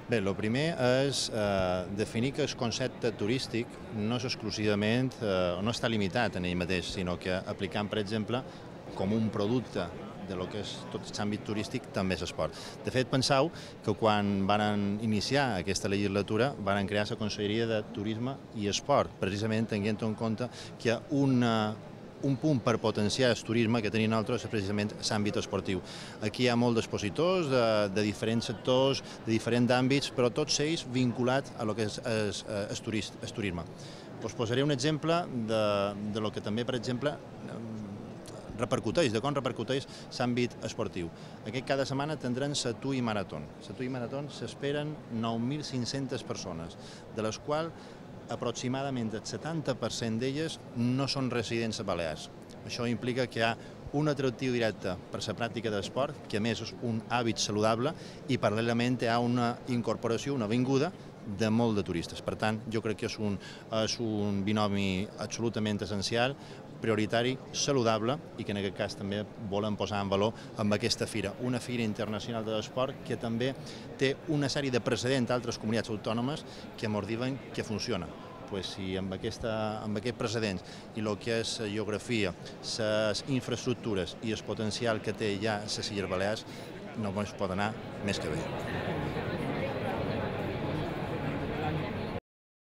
Bé, el primer és definir que el concepte turístic no és exclusivament, no està limitat en ell mateix, sinó que aplicant, per exemple, com un producte de lo que és tot l'àmbit turístic també és esport. De fet, penseu que quan van iniciar aquesta legislatura van crear la Conselleria de Turisme i Esport, precisament tenint en compte que un punt per potenciar el turisme que tenim nosaltres és precisament l'àmbit esportiu. Aquí hi ha molts expositors de diferents sectors, de diferents àmbits, però tots ells vinculats a lo que és el turisme. Us posaré un exemple de lo que també, per exemple, repercuteix, de com repercuteix l'àmbit esportiu. Cada setmana tindrem la TUI Maratón. La TUI Maratón s'esperen 9.500 persones, de les quals aproximadament el 70% d'elles no són residents a Balears. Això implica que hi ha un atractiu directe per la pràctica de l'esport, que a més és un hàbit saludable, i paral·lelament hi ha una incorporació, una vinguda de molt de turistes. Per tant, jo crec que és un binomi absolutament essencial, prioritari, saludable, i que en aquest cas també volem posar en valor amb aquesta fira, una fira internacional de l'esport que també té una sèrie de precedents d'altres comunitats autònomes que ens diuen que funciona. Si amb aquest precedent i el que és la geografia, les infraestructures i el potencial que té ja les Illes Balears, no es pot anar més que bé.